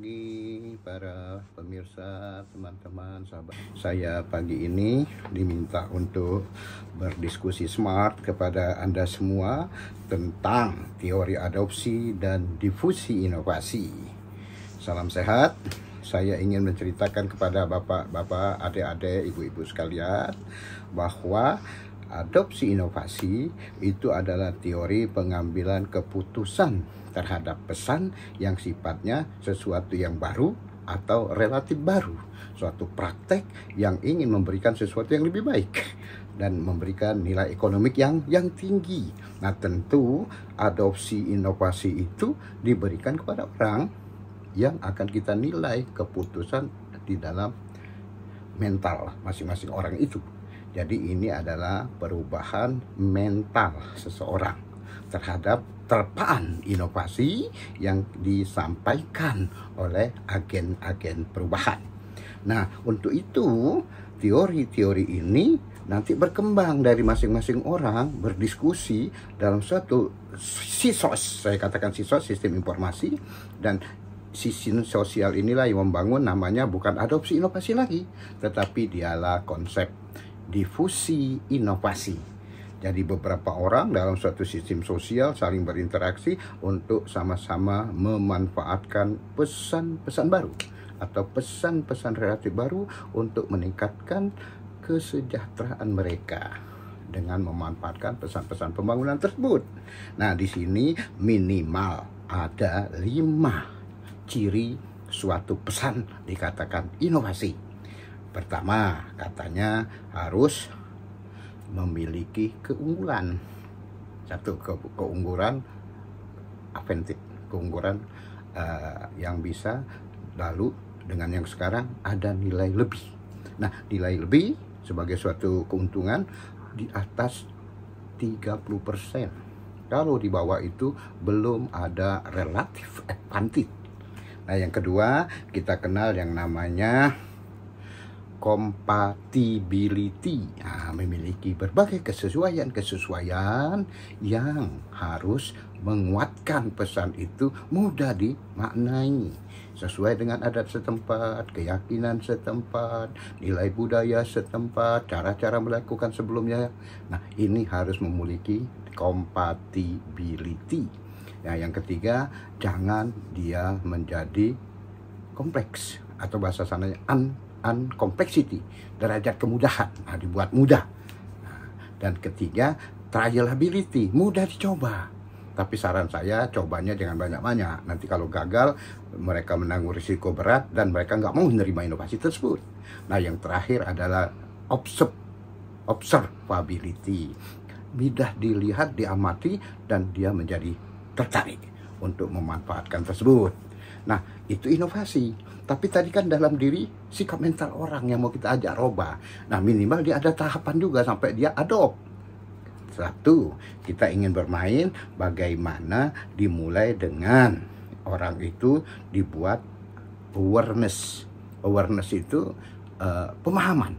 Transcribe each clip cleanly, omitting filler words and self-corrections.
pagi para pemirsa, teman-teman, sahabat. Saya pagi ini diminta untuk berdiskusi smart kepada Anda semua tentang teori adopsi dan difusi inovasi. Salam sehat. Saya ingin menceritakan kepada bapak-bapak, adik-adik, ibu-ibu sekalian bahwa adopsi inovasi itu adalah teori pengambilan keputusan terhadap pesan yang sifatnya sesuatu yang baru atau relatif baru, suatu praktek yang ingin memberikan sesuatu yang lebih baik dan memberikan nilai ekonomik yang tinggi. Nah, tentu adopsi inovasi itu diberikan kepada orang yang akan kita nilai keputusan di dalam mental masing-masing orang itu. Jadi ini adalah perubahan mental seseorang terhadap terpaan inovasi yang disampaikan oleh agen-agen perubahan. Nah, untuk itu teori-teori ini nanti berkembang dari masing-masing orang berdiskusi dalam suatu SISOS, saya katakan SISOS, sistem informasi, dan sistem sosial inilah yang membangun namanya bukan adopsi inovasi lagi, tetapi dialah konsep difusi inovasi. Jadi beberapa orang dalam suatu sistem sosial saling berinteraksi untuk sama-sama memanfaatkan pesan-pesan baru atau pesan-pesan relatif baru untuk meningkatkan kesejahteraan mereka dengan memanfaatkan pesan-pesan pembangunan tersebut. Nah, di sini minimal ada 5 ciri suatu pesan dikatakan inovasi. Pertama, katanya harus memiliki keunggulan. Satu, keunggulan authentic, keunggulan yang bisa lalu dengan yang sekarang ada nilai lebih. Nah, nilai lebih sebagai suatu keuntungan di atas 30%. Kalau di bawah itu belum ada relatif advantage. Nah, yang kedua kita kenal yang namanya compatibility. Nah, memiliki berbagai kesesuaian yang harus menguatkan pesan itu mudah dimaknai sesuai dengan adat setempat, keyakinan setempat, nilai budaya setempat, cara-cara melakukan sebelumnya. Nah, ini harus memiliki compatibility. Nah, yang ketiga, jangan dia menjadi kompleks atau bahasa sananya complexity, derajat kemudahan. Nah, dibuat mudah. Nah, dan ketiga, trialability, mudah dicoba. Tapi saran saya, cobanya jangan banyak-banyak. Nanti kalau gagal, mereka menanggung risiko berat dan mereka nggak mau menerima inovasi tersebut. Nah, yang terakhir adalah observability, mudah dilihat, diamati, dan dia menjadi tertarik untuk memanfaatkan tersebut. Nah, itu inovasi. Tapi tadi kan dalam diri sikap mental orang yang mau kita ajak robah. Nah, minimal dia ada tahapan juga sampai dia adopt. Satu, kita ingin bermain bagaimana dimulai dengan orang itu dibuat awareness. Awareness itu pemahaman.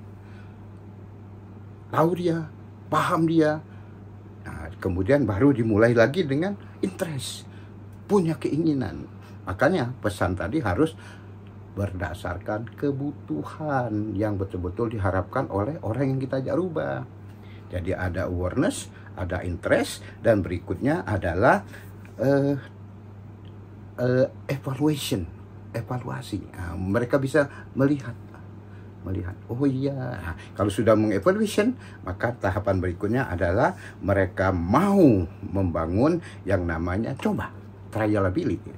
Tahu dia, paham dia. Nah, kemudian baru dimulai lagi dengan interest, punya keinginan. Makanya pesan tadi harus berdasarkan kebutuhan yang betul-betul diharapkan oleh orang yang kita ajak rubah. Jadi ada awareness, ada interest, dan berikutnya adalah evaluasi. Nah, mereka bisa melihat. Oh iya, nah, kalau sudah mengevaluation, maka tahapan berikutnya adalah mereka mau membangun yang namanya coba, trialability,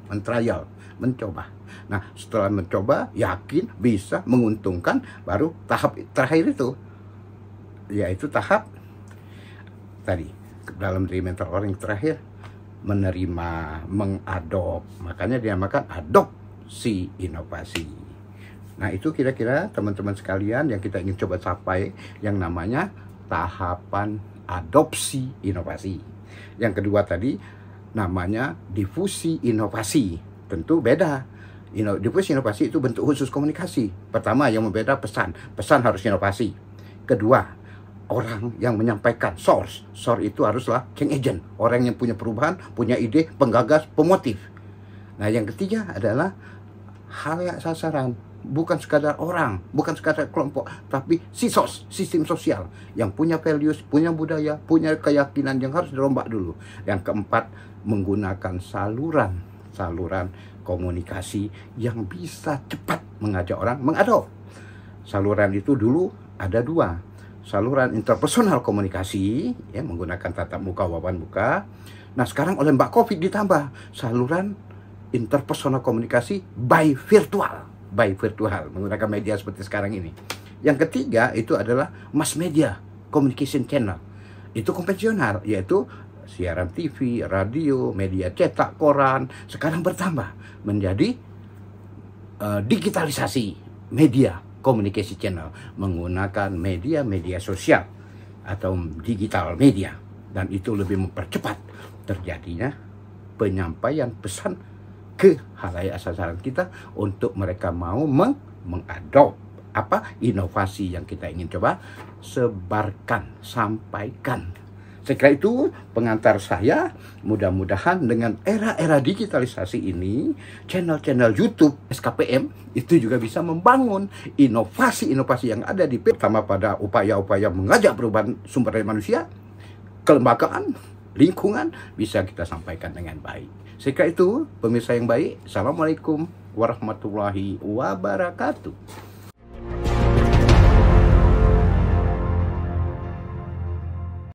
mencoba. Nah, setelah mencoba, yakin bisa menguntungkan, baru tahap terakhir itu, yaitu tahap tadi dalam diri mental orang yang terakhir, menerima, mengadop. Makanya dinamakan adopsi inovasi. Nah, itu kira-kira teman-teman sekalian yang kita ingin coba capai yang namanya tahapan adopsi inovasi. Yang kedua tadi namanya difusi inovasi. Tentu beda. Difusi inovasi itu bentuk khusus komunikasi. Pertama, yang membeda pesan harus inovasi. Kedua, orang yang menyampaikan source itu haruslah change agent, orang yang punya perubahan, punya ide, penggagas, pemotif. Nah, yang ketiga adalah halayak sasaran, bukan sekadar orang, bukan sekadar kelompok, tapi sisos, sistem sosial yang punya values, punya budaya, punya keyakinan yang harus dirombak dulu. Yang keempat, menggunakan saluran komunikasi yang bisa cepat mengajak orang mengadop. Saluran itu dulu ada dua, saluran interpersonal komunikasi ya, menggunakan tatap muka, wawan muka. Nah sekarang oleh Mbak Covid ditambah saluran interpersonal komunikasi by virtual menggunakan media seperti sekarang ini. Yang ketiga itu adalah mass media communication channel. Itu konvensional, yaitu siaran TV, radio, media cetak, koran. Sekarang bertambah menjadi digitalisasi media communication channel menggunakan media sosial atau digital media, dan itu lebih mempercepat terjadinya penyampaian pesan ke halayak sasaran kita untuk mereka mau mengadop inovasi yang kita ingin coba sebarkan, sampaikan. Saya kira itu pengantar saya. Mudah-mudahan dengan era digitalisasi ini, channel-channel YouTube SKPM itu juga bisa membangun inovasi-inovasi yang ada di pertama pada upaya-upaya mengajak perubahan sumber daya manusia, kelembagaan, lingkungan bisa kita sampaikan dengan baik. Saya kira itu pemirsa yang baik. Assalamualaikum warahmatullahi wabarakatuh.